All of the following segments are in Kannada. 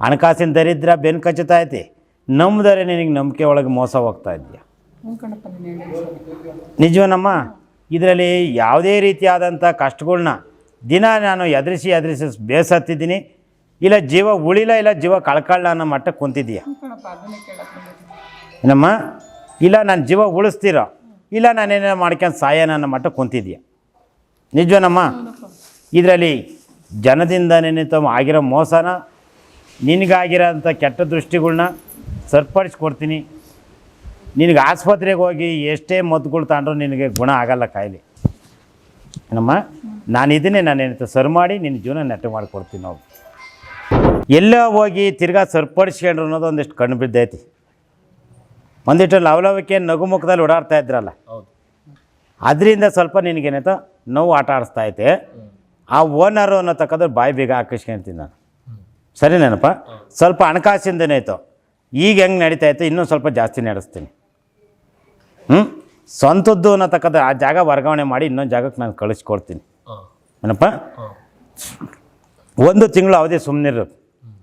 ಹಣಕಾಸಿನ ದರಿದ್ರ ಬೆನ್ನು ಕಚ್ಚುತ್ತಾ ಐತಿ, ನಂಬಿದರೆ ನಿನಗೆ ನಂಬಿಕೆ ಒಳಗೆ ಮೋಸ ಹೋಗ್ತಾ ಇದೆಯಾ? ನಿಜವೇನಮ್ಮ? ಇದರಲ್ಲಿ ಯಾವುದೇ ರೀತಿಯಾದಂಥ ಕಷ್ಟಗಳ್ನ ದಿನ ನಾನು ಎದುರಿಸಿ ಬೇಸತ್ತಿದ್ದೀನಿ, ಇಲ್ಲ ಜೀವ ಉಳಿಲ್ಲ ಇಲ್ಲ ಜೀವ ಕಳ್ಕೊಳ್ಳ ಅನ್ನೋ ಮಟ್ಟಕ್ಕೆ ಕುಂತಿದ್ದೀಯ ಏನಮ್ಮ? ಇಲ್ಲ ನಾನು ಜೀವ ಉಳಿಸ್ತೀರೋ, ಇಲ್ಲ ನಾನೇನೋ ಮಾಡ್ಕೊಂಡು ಸಾಯೋಣ ಅನ್ನೋ ಮಟ್ಟಕ್ಕೆ ಕುಂತಿದ್ದೀಯ. ನಿಜವೇನಮ್ಮ? ಇದರಲ್ಲಿ ಜನದಿಂದ ನೆನೆತ ಆಗಿರೋ ಮೋಸನ, ನಿನಗಾಗಿರೋಂಥ ಕೆಟ್ಟ ದೃಷ್ಟಿಗಳ್ನ ಸರಿಪಡಿಸ್ಕೊಡ್ತೀನಿ. ನಿನಗೆ ಆಸ್ಪತ್ರೆಗೆ ಹೋಗಿ ಎಷ್ಟೇ ಮದ್ದುಗಳು ತಗೊಂಡ್ರು ನಿನಗೆ ಗುಣ ಆಗಲ್ಲ ಕಾಯಿಲೆ ಏನಮ್ಮ. ನಾನೇನಂತ ಸರಿ ಮಾಡಿ ನಿನ್ನ ಜೀವನ ನೆಟ್ಟ ಮಾಡಿಕೊಡ್ತೀನಿ. ನಾವು ಎಲ್ಲೋ ಹೋಗಿ ತಿರ್ಗಾ ಸರಿಪಡಿಸ್ಕೊಂಡ್ರು ಅನ್ನೋದು ಒಂದಿಷ್ಟು ಕಣ್ಣು ಬಿದ್ದೈತಿ. ಒಂದಿಷ್ಟು ಲವಲವಿಕೆ ನಗು ಮುಖದಲ್ಲಿ ಓಡಾಡ್ತಾ ಇದ್ರಲ್ಲ, ಅದರಿಂದ ಸ್ವಲ್ಪ ನಿನಗೇನೈತ ನೋವು ಆಟ ಆಡಿಸ್ತಾ ಐತೆ. ಆ ಓನರು ಅನ್ನೋ ತಕ್ಕಂದ್ರೆ ಬಾಯಿ ಬೇಗ ಹಾಕಿಸ್ಕೊಂತೀನಿ ನಾನು. ಸರಿನೇನಪ್ಪ? ಸ್ವಲ್ಪ ಹಣಕಾಸಿಂದನೇಯ್ತು. ಈಗ ಹೆಂಗೆ ನಡೀತಾ ಇತ್ತು ಇನ್ನೂ ಸ್ವಲ್ಪ ಜಾಸ್ತಿ ನಡೆಸ್ತೀನಿ. ಸ್ವಂತದ್ದು ಅನ್ನತಕ್ಕಂಥ ಆ ಜಾಗ ವರ್ಗಾವಣೆ ಮಾಡಿ ಇನ್ನೊಂದು ಜಾಗಕ್ಕೆ ನಾನು ಕಳಿಸ್ಕೊಡ್ತೀನಿ ಏನಪ್ಪ. 1 ತಿಂಗಳು ಅವಧಿ ಸುಮ್ಮನಿರು,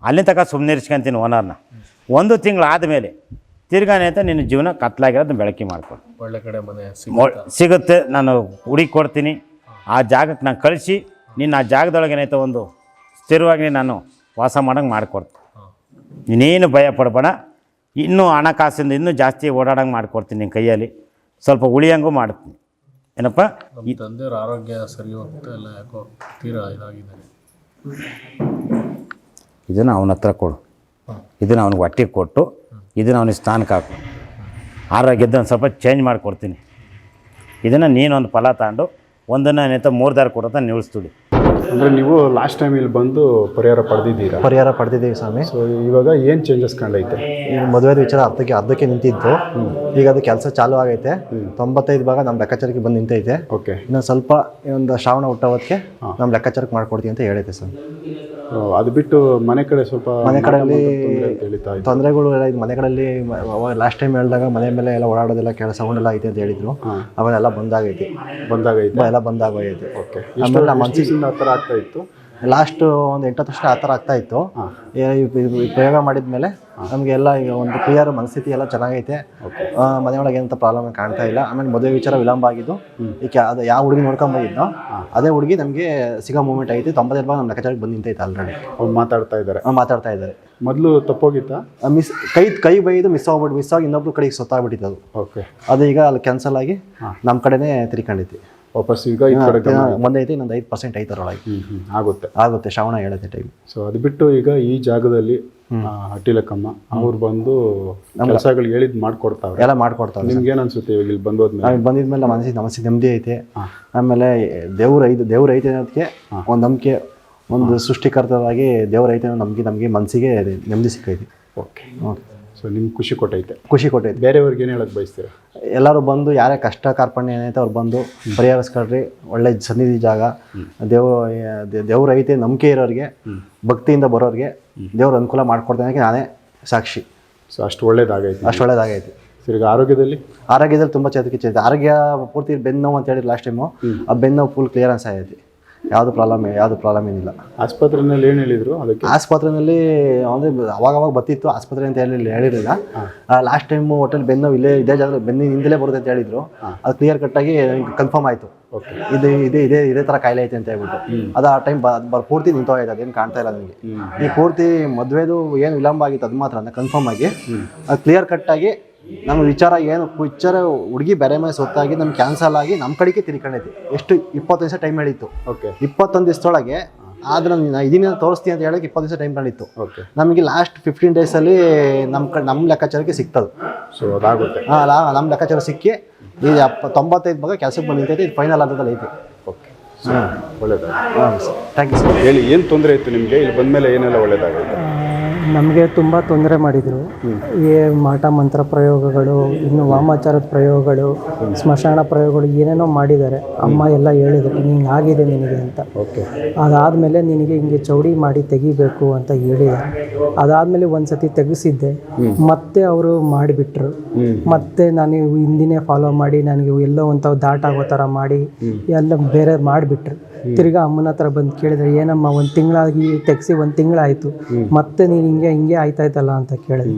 ಅಲ್ಲಿ ತನಕ ಸುಮ್ಮನಿರ್ಸ್ಕೊಂತೀನಿ ಓನರ್ನ. 1 ತಿಂಗಳು ಆದಮೇಲೆ ತಿರ್ಗಾನೇತ ನಿನ್ನ ಜೀವನ ಕತ್ಲಾಗಿರೋದು ಬೆಳಕಿ ಮಾಡ್ಕೊಡು. ಒಳ್ಳೆ ಕಡೆ ಮನೆ ಸಿಗುತ್ತೆ, ನಾನು ಹುಡುಕಿ ಕೊಡ್ತೀನಿ. ಆ ಜಾಗಕ್ಕೆ ನಾನು ಕಳಿಸಿ ನಿನ್ನ ಆ ಜಾಗದೊಳಗೇನೈತೆ ಒಂದು ಸ್ಥಿರವಾಗಿ ನಾನು ವಾಸ ಮಾಡೋಂಗೆ ಮಾಡಿಕೊಡ್ತೀನಿ. ನೀನೇನು ಭಯ ಪಡಬೇಡ. ಇನ್ನೂ ಹಣಕಾಸಿಂದ ಇನ್ನೂ ಜಾಸ್ತಿ ಓಡಾಡೋಂಗೆ ಮಾಡಿಕೊಡ್ತೀನಿ. ನಿನ್ನ ಕೈಯಲ್ಲಿ ಸ್ವಲ್ಪ ಉಳಿಯಂಗೂ ಮಾಡ್ತೀನಿ ಏನಪ್ಪ. ಈ ತಂದೆಯವ್ರ ಆರೋಗ್ಯ ಸರಿ ಹೋಗ್ತಾ ಇಲ್ಲ, ಯಾಕೋ ತೀರಾ ಇದಾಗಿದ್ದಾರೆ. ಇದನ್ನು ಅವನ ಹತ್ರ ಕೊಡು, ಇದನ್ನು ಅವ್ನಿಗೆ ಹೊಟ್ಟೆಗೆ ಕೊಟ್ಟು ಇದನ್ನು ಅವನಿಗೆ ಸ್ಥಾನಕ್ಕೆ ಹಾಕು. ಆರೋಗ್ಯದ ಒಂದು ಸ್ವಲ್ಪ ಚೇಂಜ್ ಮಾಡಿಕೊಡ್ತೀನಿ. ಇದನ್ನು ನೀನೊಂದು ಫಲ ತಗೊಂಡು ಒಂದನ್ನು ಏನಾಯ್ತು 3 ದಾರ ಕೊಡೋತ ನಿಲ್ಲಿಸ್ತೀವಿ. ಅಂದರೆ ನೀವು ಲಾಸ್ಟ್ ಟೈಮ್ ಇಲ್ಲಿ ಬಂದು ಪರಿಹಾರ ಪಡೆದಿದ್ದೀವಿ ಸ್ವಾಮಿ. ಸೊ ಇವಾಗ ಏನು ಚೇಂಜಸ್ ಕಂಡೈತೆ? ಈಗ ಮದುವೆ ವಿಚಾರ ಅರ್ಧಕ್ಕೆ ನಿಂತಿದ್ದು, ಈಗ ಅದು ಕೆಲಸ ಚಾಲೂ ಆಗೈತೆ. 95 ಭಾಗ ನಮ್ಮ ಲೆಕ್ಕಾಚಾರಕ್ಕೆ ಬಂದು ನಿಂತೈತೆ. ಓಕೆ, ಇನ್ನೊಂದು ಸ್ವಲ್ಪ ಒಂದು ಶ್ರಾವಣ ಹುಟ್ಟೋದಕ್ಕೆ ನಮ್ಮ ಲೆಕ್ಕಾಚಾರಕ್ಕೆ ಮಾಡ್ಕೊಡ್ತೀವಿ ಅಂತ ಹೇಳೈತೆ ಸರ್. ಅದು ಬಿಟ್ಟು ಮನೆ ಕಡೆ ಸ್ವಲ್ಪ ಮನೆ ಕಡೆಯಲ್ಲಿ ತೊಂದರೆಗಳು ತೊಂದರೆಗಳು ಮನೆ ಕಡೆಯಲ್ಲಿ ಲಾಸ್ಟ್ ಟೈಮ್ ಹೇಳಿದಾಗ ಮನೆ ಮೇಲೆ ಎಲ್ಲ ಓಡಾಡೋದೆಲ್ಲ ಕೆಲಸ ಸೌಂಡ್ ಎಲ್ಲ ಐತೆ ಅಂತ ಹೇಳಿದ್ರು. ಅವೆಲ್ಲ ಬಂದಾಗೈತೆ ಎಲ್ಲ ಬಂದಾಗೈತೆ. ಓಕೆ, ಆಮೇಲೆ ನಮ್ಮ ಮನಸ್ಸಿಗೆ ಆ ಥರ ಆಗ್ತಾ ಇತ್ತು. ಲಾಸ್ಟ್ ಒಂದು 8 ವರ್ಷ ಆ ಥರ ಆಗ್ತಾ ಇತ್ತು. ಈ ಪ್ರಯೋಗ ಮಾಡಿದ ಮೇಲೆ ನಮಗೆಲ್ಲ ಈಗ ಒಂದು ಕ್ಲಿಯರ್ ಮನಸ್ಥಿತಿ ಎಲ್ಲ ಚೆನ್ನಾಗೈತೆ. ಮನೆಯೊಳಗೆ ಏನಂತ ಪ್ರಾಬ್ಲಮ್ ಕಾಣ್ತಾ ಇಲ್ಲ. ಆಮೇಲೆ ಮದುವೆ ವಿಚಾರ ವಿಳಂಬ ಆಗಿದ್ದು, ಈಗ ಅದು ಯಾವ ಹುಡುಗಿ ನೋಡ್ಕೊಂಬಂದಿದ್ದೋ ಅದೇ ಹುಡುಗಿ ನಮಗೆ ಸಿಗೋ ಮೂಮೆಂಟ್ ಐತಿ. 95 ಭಾಗ ನಮ್ಮ ಲೆಕ್ಕಾಚಾರಕ್ಕೆ ಬಂದು ನಿಂತೈತೆ ಆಲ್ರೆಡಿ. ಅವ್ರು ಮಾತಾಡ್ತಾ ಇದ್ದಾರೆ. ಮೊದಲು ತಪ್ಪೋಗಿತ್ತಾ? ಕೈ ಬೈದು ಮಿಸ್ ಆಗಿ ಇನ್ನೊಬ್ರು ಕಡೆಗೆ ಸೊತ್ತಾಗ್ಬಿಟ್ಟಿತ್ತು ಅದು. ಓಕೆ, ಅದು ಈಗ ಅಲ್ಲಿ ಕ್ಯಾನ್ಸಲ್ ಆಗಿ ನಮ್ಮ ಕಡೆನೇ ತಿರ್ಕೊಂಡೈತಿ. ವಾಪಸ್ ಈಗ ಈ ಕಡೆ ಮುಂದೆ ಐತಿ, ಇನ್ನೊಂದು 5% ಐತರೊಳಗೆ ಆಗುತ್ತೆ. ಶ್ರಾವಣ ಹೇಳುತ್ತೆ ಟೈಮ್. ಸೊ ಅದು ಬಿಟ್ಟು ಈಗ ಈ ಜಾಗದಲ್ಲಿ ಹಟ್ಟಿಲಕ್ಕಮ್ಮ ಅವ್ರು ಬಂದು ಕೆಲಸಗಳು ಹೇಳಿದ್ ಮಾಡ್ಕೊಡ್ತಾವ್ರೆ, ಎಲ್ಲ ಮಾಡ್ಕೊಡ್ತಾವ್ರೆ. ನಿಮ್ಗೆ ಏನ್ ಅನ್ಸುತ್ತೆ ಇವಾಗ ಇಲ್ಲಿ ಬಂದಿದ್ಮೇಲೆ ಮನಸ್ಸಿಗೆ ನೆಮ್ಮದಿ ಐತೆ. ಆಮೇಲೆ ದೇವ್ರ ಐತೆ ಅನ್ನೋದಕ್ಕೆ ಒಂದು ನಂಬಿಕೆ, ಒಂದು ಸೃಷ್ಟಿಕರ್ತರಾಗಿ ದೇವ್ರ ಐತೆ ಅನ್ನೋ ನಮಗೆ ಮನಸ್ಸಿಗೆ ನೆಮ್ಮದಿ ಸಿಕ್ಕೈತಿ. ಓಕೆ, ಸೊ ನಿಮ್ಗೆ ಖುಷಿ ಕೊಟ್ಟೈತೆ. ಬೇರೆಯವ್ರಿಗೆ ಏನು ಹೇಳಕ್ ಬಯಸ್ತೀರಾ? ಎಲ್ಲರೂ ಬಂದು ಯಾರೇ ಕಷ್ಟ ಕಾರ್ಪಣ್ಯ ಏನೈತೆ ಅವ್ರು ಬಂದು ಪರಿಹರಿಸ್ಕೊಳ್ರಿ. ಒಳ್ಳೆ ಸನ್ನಿಧಿ ಜಾಗ, ದೇವ್ರ ಐತೆ ನಂಬಿಕೆ ಇರೋರಿಗೆ, ಭಕ್ತಿಯಿಂದ ಬರೋರಿಗೆ ದೇವ್ರ ಅನುಕೂಲ ಮಾಡ್ಕೊಡ್ತಾನೆ, ನಾನೇ ಸಾಕ್ಷಿ. ಸೊ ಅಷ್ಟು ಒಳ್ಳೇದಾಗೈತೆ. ಸರಿ, ಈಗ ಆರೋಗ್ಯದಲ್ಲಿ ತುಂಬ ಚೇತರಿಕೆ. ಆರೋಗ್ಯ ಪೂರ್ತಿ ಬೆನ್ನು ನೋವು ಅಂತ ಹೇಳಿದ್ರು ಲಾಸ್ಟ್ ಟೈಮು. ಆ ಬೆನ್ನು ನೋವು ಫುಲ್ ಕ್ಲಿಯರೆನ್ಸ್ ಆಗೈತಿ. ಯಾವುದು ಪ್ರಾಬ್ಲಮ್ ಏನಿಲ್ಲ. ಆಸ್ಪತ್ರೆಯಲ್ಲಿ ಏನು ಹೇಳಿದ್ರು? ಅದಕ್ಕೆ ಆಸ್ಪತ್ರೆಯಲ್ಲಿ ಅಂದರೆ ಅವಾಗ ಬರ್ತಿತ್ತು ಆಸ್ಪತ್ರೆ ಅಂತ ಹೇಳಿರಲಿಲ್ಲ. ಲಾಸ್ಟ್ ಟೈಮ್ ಹೋಟೆಲ್ ಬೆನ್ನು ಇದೇ ಜಾಗ ಬೆನ್ನಿಂದಲೇ ಬರುತ್ತೆ ಅಂತ ಹೇಳಿದ್ರು. ಅದು ಕ್ಲಿಯರ್ ಕಟ್ಟಾಗಿ ಕನ್ಫರ್ಮ್ ಆಯಿತು. ಓಕೆ, ಇದೇ ಥರ ಕಾಯಿಲೆ ಐತೆ ಅಂತ ಹೇಳ್ಬಿಟ್ಟು ಅದು ಆ ಟೈಮ್ ಪೂರ್ತಿ ನಿಂತೋಯ್ತು. ಅದೇನು ಕಾಣ್ತಾ ಇಲ್ಲ ನನಗೆ. ಈ ಪೂರ್ತಿ ಮದುವೆದು ಏನು ವಿಳಂಬ ಆಗಿತ್ತು ಅದು ಮಾತ್ರ ಕನ್ಫರ್ಮ್ ಆಗಿ ಅದು ಕ್ಲಿಯರ್ ಕಟ್ಟಾಗಿ ನಮ್ಮ ವಿಚಾರ ಹುಡುಗಿ ಬೇರೆ ಮೇಲೆ ಸೊತ್ತಾಗಿ ನಮ್ಗೆ ಕ್ಯಾನ್ಸಲ್ ಆಗಿ ನಮ್ಮ ಕಡೆಗೆ ತಿರ್ಕೊಂಡೈತಿ. ಎಷ್ಟು 20 ದಿವಸ ಟೈಮ್ ಹೇಳಿತ್ತು. ಓಕೆ, 21 ದಿವಸದೊಳಗೆ ಆದ್ರೆ ಇದನ್ನ ತೋರಿಸ್ತೀನಿ ಅಂತ ಹೇಳಕ್ಕೆ 20 ದಿವಸ ಟೈಮ್ ಬಂದಿತ್ತು. ಓಕೆ, ನಮಗೆ ಲಾಸ್ಟ್ 15 ಡೇಸಲ್ಲಿ ನಮ್ಮ ಲೆಕ್ಕಾಚಾರಕ್ಕೆ ಸಿಗ್ತದೆ. ಸೊ ಅದಾಗುತ್ತೆ. ನಮ್ಮ ಲೆಕ್ಕಾಚಾರ ಸಿಕ್ಕಿ ಈ 95 ಭಾಗ ಕೆಲಸಕ್ಕೆ ಬಂದಿರ್ತೈತಿ. ಇದು ಫೈನಲ್ ಹಂತದಲ್ಲಿ ಐತಿ. ಓಕೆ, ಒಳ್ಳೇದಾಗ. Thank you sir. ಹೇಳಿ, ಏನು ತೊಂದರೆ ಇತ್ತು ನಿಮಗೆ? ಇಲ್ಲಿ ಬಂದಮೇಲೆ ಏನೆಲ್ಲ ಒಳ್ಳೇದಾಗುತ್ತೆ? ನಮಗೆ ತುಂಬ ತೊಂದರೆ ಮಾಡಿದರು. ಈ ಮಾಟ ಮಂತ್ರ ಪ್ರಯೋಗಗಳು, ಇನ್ನು ವಾಮಾಚಾರದ ಪ್ರಯೋಗಗಳು, ಸ್ಮಶಾನ ಪ್ರಯೋಗಗಳು ಏನೇನೋ ಮಾಡಿದ್ದಾರೆ. ಅಮ್ಮ ಎಲ್ಲ ಹೇಳಿದರು ಹಿಂಗೆ ಆಗಿದೆ ನಿನಗೆ ಅಂತ. ಓಕೆ, ಅದಾದಮೇಲೆ ನಿನಗೆ ಹಿಂಗೆ ಚೌಡಿ ಮಾಡಿ ತೆಗಿಬೇಕು ಅಂತ ಹೇಳಿದ್ದಾರೆ. ಅದಾದಮೇಲೆ ಒಂದು ಸತಿ ತೆಗೆಸಿದ್ದೆ, ಮತ್ತೆ ಅವರು ಮಾಡಿಬಿಟ್ರು. ಮತ್ತೆ ನಾನು ಹಿಂದಿನೇ ಫಾಲೋ ಮಾಡಿ ನನಗೆ ಎಲ್ಲೋ ಒಂದು ದಾಟ್ ಆಗೋ ಥರ ಮಾಡಿ ಎಲ್ಲ ಬೇರೆ ಮಾಡಿಬಿಟ್ರು. ತಿರ್ಗಾ ಅಮ್ಮನ ಹತ್ರ ಬಂದು ಕೇಳಿದ್ರೆ ಏನಮ್ಮ ಒಂದು ತಿಂಗಳಾಗಿ ತೆಗ್ಸಿ 1 ತಿಂಗಳಾಯಿತು ಮತ್ತೆ ನೀನು ಹಿಂಗೆ ಆಯ್ತಾಯ್ತಲ್ಲ ಅಂತ ಕೇಳಿದೆ.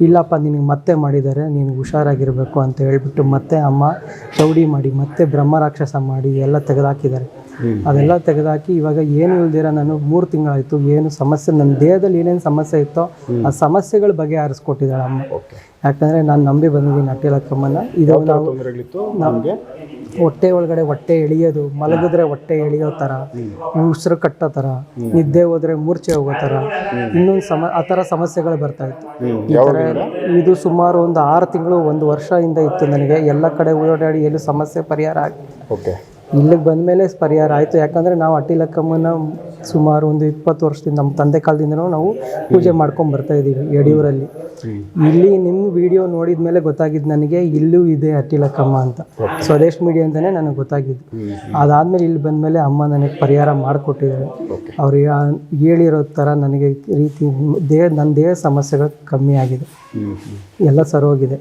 ಇಲ್ಲಪ್ಪ ನಿನಗೆ ಮತ್ತೆ ಮಾಡಿದ್ದಾರೆ, ನೀನು ಹುಷಾರಾಗಿರಬೇಕು ಅಂತ ಹೇಳ್ಬಿಟ್ಟು ಮತ್ತೆ ಅಮ್ಮ ಚೌಡಿ ಮಾಡಿ ಮತ್ತೆ ಬ್ರಹ್ಮರಾಕ್ಷಸ ಮಾಡಿ ಎಲ್ಲ ತೆಗೆದಾಕಿದ್ದಾರೆ. ಅದೆಲ್ಲ ತೆಗೆದಾಕಿ ಇವಾಗ ಏನು ಇಲ್ದಿರ ನಾನು 3 ತಿಂಗಳಾಯಿತು. ಏನು ಸಮಸ್ಯೆ ನನ್ನ ದೇಹದಲ್ಲಿ ಏನೇನು ಸಮಸ್ಯೆ ಇತ್ತೋ ಆ ಸಮಸ್ಯೆಗಳ ಬಗೆಹರಿಸ್ಕೊಟ್ಟಿದ್ದಾಳೆ ಅಮ್ಮ. ಯಾಕಂದರೆ ನಾನು ನಂಬಿ ಬಂದಿದ್ದೀನಿ ಅಟ್ಟಿಲಕ್ಕಮ್ಮನ. ಇದು ನಾವು ನಮಗೆ ಹೊಟ್ಟೆ ಒಳಗಡೆ ಹೊಟ್ಟೆ ಎಳಿಯೋದು, ಮಲಗಿದ್ರೆ ಹೊಟ್ಟೆ ಎಳಿಯೋ ಥರ, ಉಸಿರು ಕಟ್ಟೋ ಥರ, ನಿದ್ದೆ ಹೋದರೆ ಮೂರ್ಛೆ ಹೋಗೋ ಥರ, ಇನ್ನೊಂದು ಆ ಥರ ಸಮಸ್ಯೆಗಳು ಬರ್ತಾಯಿತ್ತು. ಈ ಥರ ಇದು ಸುಮಾರು ಒಂದು 6 ತಿಂಗಳು 1 ವರ್ಷದಿಂದ ಇತ್ತು ನನಗೆ. ಎಲ್ಲ ಕಡೆ ಓಡಾಡಿ ಎಲ್ಲೂ ಸಮಸ್ಯೆ ಪರಿಹಾರ ಆಗಿ ಇಲ್ಲಿಗೆ ಬಂದ ಮೇಲೆ ಪರಿಹಾರ ಆಯಿತು. ಯಾಕಂದರೆ ನಾವು ಅಟ್ಟಿಲಕ್ಕಮ್ಮನ ಸುಮಾರು ಒಂದು 20 ವರ್ಷದಿಂದ ನಮ್ಮ ತಂದೆ ಕಾಲದಿಂದನೂ ನಾವು ಪೂಜೆ ಮಾಡ್ಕೊಂಡು ಬರ್ತಾಯಿದ್ದೀವಿ ಯಡಿಯೂರಲ್ಲಿ. ಇಲ್ಲಿ ನಿಮ್ಮ ವಿಡಿಯೋ ನೋಡಿದ ಮೇಲೆ ಗೊತ್ತಾಗಿದ್ದು ನನಗೆ ಇಲ್ಲೂ ಇದೆ ಅಟ್ಟಿಲಕ್ಕಮ್ಮ ಅಂತ. ಸ್ವದೇಶ್ ಮೀಡಿಯಾ ಅಂತಲೇ ನನಗೆ ಗೊತ್ತಾಗಿದ್ದು. ಅದಾದಮೇಲೆ ಇಲ್ಲಿ ಬಂದಮೇಲೆ ಅಮ್ಮ ನನಗೆ ಪರಿಹಾರ ಮಾಡಿಕೊಟ್ಟಿದ್ದಾರೆ. ಅವ್ರು ಹೇಳಿರೋ ಥರ ನನಗೆ ರೀತಿ ನನ್ನ ದೇಹ ಸಮಸ್ಯೆಗಳು ಕಮ್ಮಿ ಆಗಿದೆ, ಎಲ್ಲ ಸರೋಗಿದೆ.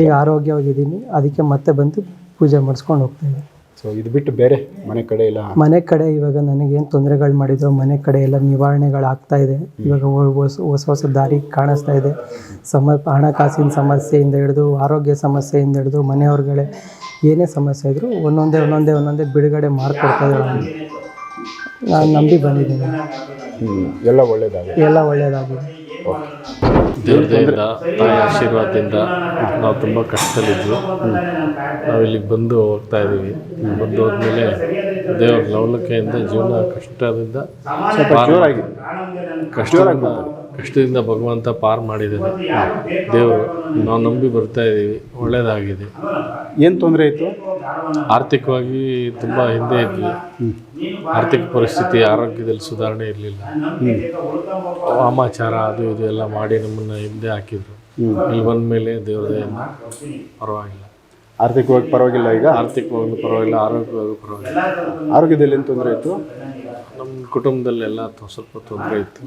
ಈಗ ಆರೋಗ್ಯವಾಗಿದ್ದೀನಿ. ಅದಕ್ಕೆ ಮತ್ತೆ ಬಂದು ಪೂಜೆ ಮಾಡಿಸ್ಕೊಂಡು ಹೋಗ್ತಾಯಿದ್ದೀನಿ. ಸೊ ಇದು ಬಿಟ್ಟು ಬೇರೆ ಮನೆ ಕಡೆ ಇಲ್ಲ? ಮನೆ ಕಡೆ ಇವಾಗ ನನಗೇನು ತೊಂದರೆಗಳು ಮಾಡಿದ್ರು ಮನೆ ಕಡೆ ಎಲ್ಲ ನಿವಾರಣೆಗಳಾಗ್ತಾ ಇದೆ. ಇವಾಗ ಹೊಸ ದಾರಿ ಕಾಣಿಸ್ತಾ ಇದೆ. ಹಣಕಾಸಿನ ಸಮಸ್ಯೆಯಿಂದ ಹಿಡಿದು ಆರೋಗ್ಯ ಸಮಸ್ಯೆಯಿಂದ ಹಿಡಿದು ಮನೆಯವ್ರುಗಳೇ ಏನೇ ಸಮಸ್ಯೆ ಇದ್ದರೂ ಒಂದೊಂದೇ ಬಿಡುಗಡೆ ಮಾಡಿಕೊಡ್ತಾ ಇದ್ದಾರೆ. ನಾನು ನಂಬಿ ಬಂದಿದ್ದೀನಿ. ಎಲ್ಲ ಒಳ್ಳೆಯದಾಗಿದೆ. ದೇವ್ರ ದಯೆಯಿಂದ, ತಾಯಿ ಆಶೀರ್ವಾದದಿಂದ ನಾವು ತುಂಬ ಕಷ್ಟದಲ್ಲಿದ್ವಿ. ನಾವು ಇಲ್ಲಿಗೆ ಬಂದು ಹೋಗ್ತಾ ಇದ್ದೀವಿ. ಬಂದು ಹೋದ್ಮೇಲೆ ದೇವ್ರ ಲವಲಕ್ಕೆಯಿಂದ ಜೀವನ ಕಷ್ಟದಿಂದ ಕಷ್ಟದಿಂದ ಭಗವಂತ ಪಾರು ಮಾಡಿದ್ದಾನೆ ದೇವರು. ನಾವು ನಂಬಿ ಬರ್ತಾ ಇದ್ದೀವಿ. ಒಳ್ಳೆಯದಾಗಿದೆ. ಏನು ತೊಂದರೆ ಇತ್ತು? ಆರ್ಥಿಕವಾಗಿ ತುಂಬ ಹಿಂದೆ ಇದ್ವಿ. ಆರ್ಥಿಕ ಪರಿಸ್ಥಿತಿ, ಆರೋಗ್ಯದಲ್ಲಿ ಸುಧಾರಣೆ ಇರಲಿಲ್ಲ. ವಾಮಾಚಾರ ಅದು ಇದು ಎಲ್ಲ ಮಾಡಿ ನಮ್ಮನ್ನು ಹಿಂದೆ ಹಾಕಿದ್ರು. ಇಲ್ಲಿ ಬಂದ ಮೇಲೆ ದೇವ್ರ ದಯೆಯಿಂದ ಪರವಾಗಿಲ್ಲ. ಆರ್ಥಿಕವಾಗಿ ಪರವಾಗಿಲ್ಲ. ಈಗ ಆರ್ಥಿಕವಾಗಿ ಪರವಾಗಿಲ್ಲ, ಆರೋಗ್ಯವಾಗಿ ಪರವಾಗಿಲ್ಲ. ಆರೋಗ್ಯದಲ್ಲಿ ಏನು ತೊಂದರೆ ಇತ್ತು? ನಮ್ಮ ಕುಟುಂಬದಲ್ಲೆಲ್ಲ ಸ್ವಲ್ಪ ತೊಂದರೆ ಇತ್ತು.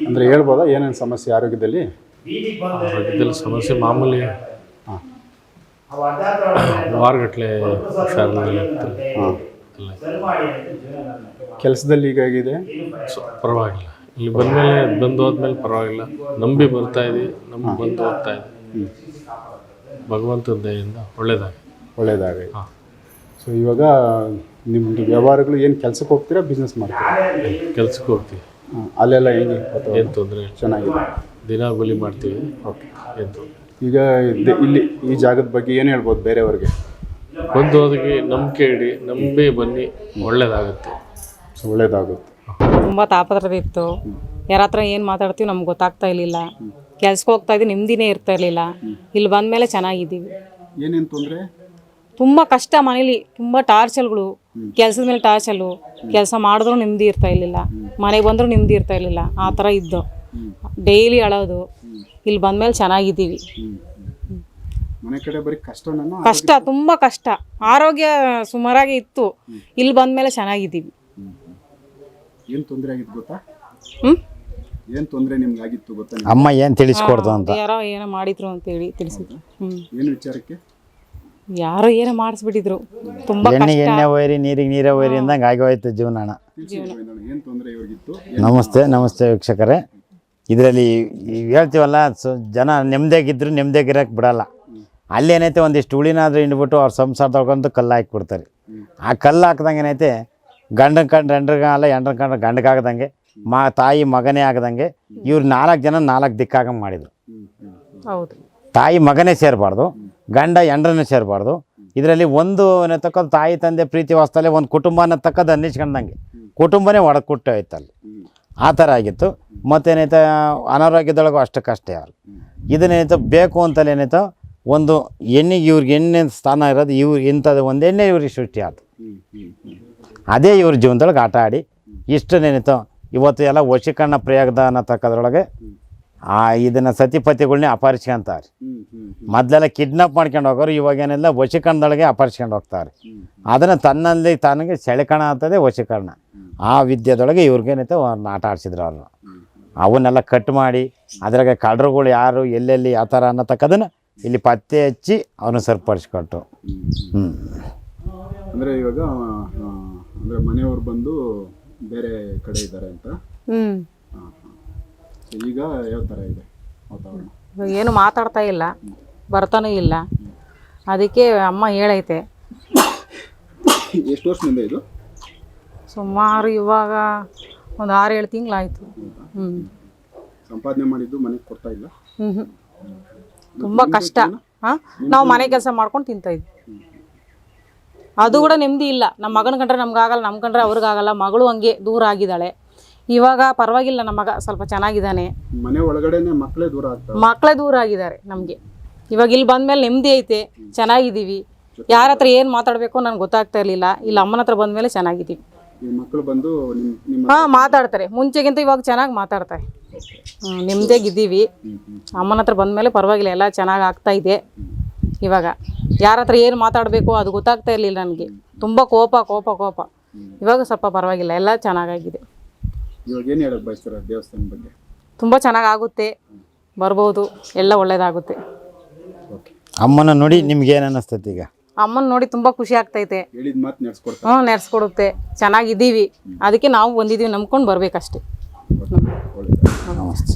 ಅಂದರೆ ಹೇಳ್ಬೋದಾ ಏನೇನು ಸಮಸ್ಯೆ ಆರೋಗ್ಯದಲ್ಲಿ? ಸಮಸ್ಯೆ ಮಾಮೂಲಿ, ವಾರಗಟ್ಟಲೆ ಹುಷಾರಿಲ್ಲ. ಕೆಲಸದಲ್ಲಿ ಹೀಗಾಗಿದೆ? ಪರವಾಗಿಲ್ಲ. ಇಲ್ಲಿ ಬಂದು ಹೋದ್ಮೇಲೆ ಪರವಾಗಿಲ್ಲ. ನಂಬಿ ಬರ್ತಾ ಇದ್ದೀವಿ, ನಂಬಿ ಬಂದು ಹೋಗ್ತಾ ಇದ್ದೀವಿ. ಭಗವಂತನ ದಯೆಯಿಂದ ಒಳ್ಳೆಯದಾಗಿದೆ. ಹಾಂ. ಸೊ ಇವಾಗ ನಿಮ್ಮದು ವ್ಯವಹಾರಗಳು ಏನು ಕೆಲಸಕ್ಕೆ ಹೋಗ್ತೀರಾ, ಬಿಸ್ನೆಸ್ ಮಾಡ್ತೀರಾ? ಕೆಲ್ಸಕ್ಕೆ ಹೋಗ್ತೀವಿ. ಅಲ್ಲೆಲ್ಲ ಹೆಂಗೆ? ಏನು ತೊಂದರೆ ಇಲ್ಲ, ಚೆನ್ನಾಗಿದೆ. ದಿನ ಕೂಲಿ ಮಾಡ್ತೀವಿ. ಓಕೆ. ಏನು ತೊಂದರೆ. ಈಗ ಇಲ್ಲಿ ಈ ಜಾಗದ ಬಗ್ಗೆ ಏನು ಹೇಳ್ಬೋದು ಬೇರೆಯವ್ರಿಗೆ? ಬಂದು ಹೋದಕ್ಕೆ ನಂಬಿಕೆ ಇಡಿ, ನಂಬಿ ಬನ್ನಿ, ಒಳ್ಳೆಯದಾಗುತ್ತೆ. ತುಂಬ ತಾಪತ್ರತೆ ಇತ್ತು. ಯಾರ ಹತ್ರ ಏನು ಮಾತಾಡ್ತೀವಿ ನಮ್ಗೆ ಗೊತ್ತಾಗ್ತಾ ಇರಲಿಲ್ಲ. ಕೆಲ್ಸಕ್ಕೆ ಹೋಗ್ತಾ ಇದ್ದೀವಿ, ನೆಮ್ಮದಿನೇ ಇರ್ತಾ ಇರಲಿಲ್ಲ. ಇಲ್ಲಿ ಬಂದಮೇಲೆ ಚೆನ್ನಾಗಿದ್ದೀವಿ. ಏನೇನು ತೊಂದರೆ? ತುಂಬ ಕಷ್ಟ ಮನೇಲಿ, ತುಂಬ ಟಾರ್ಚಲ್ಗಳು, ಕೆಲಸದ ಮೇಲೆ ಟಾರ್ಚಲ್ಲು. ಕೆಲಸ ಮಾಡಿದ್ರೂ ನೆಮ್ಮದಿ ಇರ್ತಾ ಇರಲಿಲ್ಲ, ಮನೆಗೆ ಬಂದರೂ ನೆಮ್ಮದಿ ಇರ್ತಾ ಇರಲಿಲ್ಲ. ಆ ಥರ ಇದ್ದು ಡೈಲಿ ಅಳೋದು. ಇಲ್ಲಿ ಬಂದಮೇಲೆ ಚೆನ್ನಾಗಿದ್ದೀವಿ. ಮನೆ ಕಡೆ ಬರೀ ಕಷ್ಟ, ತುಂಬ ಕಷ್ಟ. ಆರೋಗ್ಯ ಸುಮಾರಾಗಿ ಇತ್ತು. ಇಲ್ಲಿ ಬಂದಮೇಲೆ ಚೆನ್ನಾಗಿದ್ದೀವಿ. ಏನು ತೊಂದರೆ ಆಗಿತ್ತು ಗೊತ್ತಾ? ಏನು ತೊಂದರೆ ನಿಮ್ಗೆ ಆಗಿತ್ತು ಗೊತ್ತಾ? ಅಮ್ಮ ಏನು ತಿಳಿಸ್ಕೊಡ್ತು ಅಂತ ಯಾರೋ ಏನೋ ಮಾಡಿದ್ರು ಅಂತೇಳಿ ತಿಳಿಸಿದ್ರು. ಏನು ವಿಚಾರಕ್ಕೆ? ಯಾರೋ ಏನೋ ಮಾಡಿಸ್ಬಿಟ್ಟಿದ್ರು. ತುಂಬ ಎಣ್ಣೆ ಒಯ್ರಿ, ನೀರೇ ಒಯ್ರಿ ಅಂದಂಗೆ ಆಗೋಯ್ತು ಜೀವನ. ಏನು ತೊಂದರೆ ಇವ್ರಿಗಿತ್ತು? ನಮಸ್ತೆ ವೀಕ್ಷಕರೇ. ಇದರಲ್ಲಿ ಹೇಳ್ತೀವಲ್ಲ, ಜನ ನೆಮ್ಮದಿಯಾಗಿದ್ದರು ನೆಮ್ಮದಿಯಾಗಿರೋಕ್ಕೆ ಬಿಡಲ್ಲ. ಅಲ್ಲೇನೈತೆ ಒಂದಿಷ್ಟು ಹುಳಿನಾದ್ರೂ ಹಿಂಡ್ಬಿಟ್ಟು ಅವ್ರ ಸಂಸಾರದೊಳಗಂತೂ ಕಲ್ಲು ಹಾಕಿಬಿಡ್ತಾರೆ. ಆ ಕಲ್ಲು ಹಾಕ್ದಂಗೆ ಏನೈತೆ, ಗಂಡನ ಕಂಡ್ರೆ ಹೆಂಡ್ರಿಗಲ್ಲ, ಹೆಂಡ್ರನ್ನ ಕಂಡ್ರೆ ಗಂಡಗಾಗದಂಗೆ, ತಾಯಿ ಮಗನೇ ಆಗದಂಗೆ ಇವ್ರು 4 ಜನ 4 ದಿಕ್ಕಾಗಂಗೆ ಮಾಡಿದರು. ಹೌದು. ತಾಯಿ ಮಗನೇ ಸೇರಬಾರ್ದು, ಗಂಡ ಹೆಂಡ್ರನ್ನೇ ಸೇರಬಾರ್ದು. ಇದರಲ್ಲಿ ಒಂದು ತಕ್ಕದ್ದು ತಾಯಿ ತಂದೆ ಪ್ರೀತಿ ವಾಸ್ತಲ್ಲೇ ಒಂದು ಕುಟುಂಬನ ತಕ್ಕದ್ದು ಅನ್ನಿಸ್ಕೊಂಡಂಗೆ ಕುಟುಂಬನೇ ಒಡಕುಟ್ಟು ಹೋಯ್ತಲ್ಲಿ. ಆ ಥರ ಆಗಿತ್ತು. ಮತ್ತೇನೈತೆ ಅನಾರೋಗ್ಯದೊಳಗೂ ಅಷ್ಟಕ್ಕಷ್ಟೇ ಅವ್ರು. ಇದನ್ನೇನೈತೆ ಬೇಕು ಅಂತಲೇ ಏನೈತೋ ಒಂದು ಎಣ್ಣೆಗೆ ಇವ್ರಿಗೆ ಎಣ್ಣೆ ಸ್ಥಾನ ಇರೋದು, ಇಂಥದ್ದು ಒಂದು ಎಣ್ಣೆ ಇವ್ರಿಗೆ ಸೃಷ್ಟಿ ಆಯ್ತು. ಅದೇ ಇವ್ರ ಜೀವನದೊಳಗೆ ಆಟ ಆಡಿ ಇಷ್ಟನೇನಿತ್ತು. ಇವತ್ತು ಎಲ್ಲ ವಶೀಕರಣ ಪ್ರಯೋಗದ ಅನ್ನತಕ್ಕದ್ರೊಳಗೆ ಇದನ್ನು ಸತಿಪತಿಗಳನ್ನೇ ಅಪಹರಿಸ್ಕೊಂತಾರೆ. ಮೊದಲೆಲ್ಲ ಕಿಡ್ನಾಪ್ ಮಾಡ್ಕೊಂಡು ಹೋಗೋರು, ಇವಾಗೇನೆಲ್ಲ ವಶೀಕರಣದೊಳಗೆ ಅಪಹರಿಸ್ಕೊಂಡು ಹೋಗ್ತಾರೆ. ಅದನ್ನು ತನ್ನಲ್ಲಿ ತನಗೆ ಸೆಳೆಕಣ ಆಗ್ತದೆ ವಶೀಕರಣ. ಆ ವಿದ್ಯೆದೊಳಗೆ ಇವ್ರಿಗೇನೈತೆ ಆಟ ಆಡಿಸಿದ್ರು ಅವ್ರನ್ನ. ಅವನ್ನೆಲ್ಲ ಕಟ್ ಮಾಡಿ ಅದ್ರಾಗೆ ಕಳ್ಳರುಗಳು ಯಾರು ಎಲ್ಲೆಲ್ಲಿ ಯಾವ ಥರ ಅನ್ನತಕ್ಕದನ್ನು ಇಲ್ಲಿ ಪತ್ತೆ ಹಚ್ಚಿ ಅವನು ಸರಿಪಡಿಸ್ಕೊಟ್ಟು. ಅಂದರೆ ಇವಾಗ ಅಂದರೆ ಮನೆಯವ್ರು ಬಂದು ಬೇರೆ ಕಡೆ ಇದ್ದಾರೆ ಅಂತ. ಹ್ಞೂ ಈಗ ಯಾವ ಥರ ಇದೆ ವಾತಾವರಣ? ಇವಾಗ ಏನು ಮಾತಾಡ್ತಾ ಇಲ್ಲ, ಬರ್ತಾನೂ ಇಲ್ಲ. ಅದಕ್ಕೆ ಅಮ್ಮ ಹೇಳೈತೆ. ಎಷ್ಟು ವರ್ಷದಿಂದ ಇದು? ಸುಮಾರು ಇವಾಗ ಒಂದು 6-7 ತಿಂಗಳಾಯಿತು. ಹ್ಞೂ ಸಂಪಾದನೆ ಮಾಡಿದ್ದು ಮನೆಗೆ ಕೊಡ್ತಾ ಇಲ್ಲ? ಹ್ಞೂ ತುಂಬ ಕಷ್ಟ. ಹಾಂ, ನಾವು ಮನೆ ಕೆಲಸ ಮಾಡ್ಕೊಂಡು ತಿಂತಾಯಿದ್ವಿ. ಅದು ಕೂಡ ನೆಮ್ಮದಿ ಇಲ್ಲ. ನಮ್ಮ ಮಗನ ಕಂಡ್ರೆ ನಮ್ಗಾಗಲ್ಲ, ನಮ್ಮ ಕಂಡ್ರೆ ಅವ್ರಿಗಾಗಲ್ಲ. ಮಗಳು ಹಂಗೆ ದೂರ ಆಗಿದ್ದಾಳೆ. ಇವಾಗ ಪರವಾಗಿಲ್ಲ, ನಮ್ಮ ಮಗ ಸ್ವಲ್ಪ ಚೆನ್ನಾಗಿದ್ದಾನೆ. ಮನೆ ಒಳಗಡೆನೆ ಮಕ್ಕಳೇ ದೂರ ಆಗ್ತಾರೆ? ಮಕ್ಕಳೇ ದೂರ ಆಗಿದ್ದಾರೆ ನಮಗೆ. ಇವಾಗ ಇಲ್ಲಿ ಬಂದಮೇಲೆ ನೆಮ್ಮದಿ ಐತೆ, ಚೆನ್ನಾಗಿದ್ದೀವಿ. ಯಾರ ಹತ್ರ ಏನು ಮಾತಾಡಬೇಕು ನನಗೆ ಗೊತ್ತಾಗ್ತಾ ಇರಲಿಲ್ಲ. ಇಲ್ಲಿ ಅಮ್ಮನ ಹತ್ರ ಬಂದಮೇಲೆ ಚೆನ್ನಾಗಿದ್ದೀವಿ. ಈ ಮಕ್ಕಳು ಬಂದು ನಿಮ್ಮ ಹಾಂ ಮಾತಾಡ್ತಾರೆ, ಮುಂಚೆಗಿಂತ ಇವಾಗ ಚೆನ್ನಾಗಿ ಮಾತಾಡ್ತಾರೆ. ನೆಮ್ಮದಿಯಾಗಿದ್ದೀವಿ. ಅಮ್ಮನ ಹತ್ರ ಬಂದಮೇಲೆ ಪರವಾಗಿಲ್ಲ, ಎಲ್ಲ ಚೆನ್ನಾಗಿ ಆಗ್ತಾ ಇದೆ. ಇವಾಗ ಯಾರ ಹತ್ರ ಏನು ಮಾತಾಡಬೇಕು ಅದು ಗೊತ್ತಾಗ್ತಾ ಇರಲಿಲ್ಲ ನನಗೆ. ತುಂಬ ಕೋಪ ಕೋಪ ಕೋಪ. ಇವಾಗ ಸ್ವಲ್ಪ ಪರವಾಗಿಲ್ಲ, ಎಲ್ಲ ಚೆನ್ನಾಗಾಗಿದೆ. ಇವಾಗ ಏನು ಹೇಳೋದು ಬಯಸ್ತಾರೆ ದೇವಸ್ಥಾನ ಬಗ್ಗೆ? ತುಂಬ ಚೆನ್ನಾಗಾಗುತ್ತೆ, ಬರ್ಬೋದು, ಎಲ್ಲ ಒಳ್ಳೇದಾಗುತ್ತೆ. ಅಮ್ಮನ ನೋಡಿ ನಿಮ್ಗೆ ಏನು ಅನ್ನಿಸ್ತೈತೆ ಈಗ? ಅಮ್ಮನ ನೋಡಿ ತುಂಬ ಖುಷಿ ಆಗ್ತೈತೆ. ಹೇಳಿದ ಮಾತು ನಡೆಸ್ಕೊಡ್ತಾರೆ? ಹ್ಞೂ ನಡೆಸ್ಕೊಡುತ್ತೆ, ಚೆನ್ನಾಗಿದ್ದೀವಿ. ಅದಕ್ಕೆ ನಾವು ಬಂದಿದ್ದೀವಿ, ನಂಬ್ಕೊಂಡು ಬರಬೇಕಷ್ಟೇ. ಒಳ್ಳೆಯದು. ನಮಸ್ತೆ.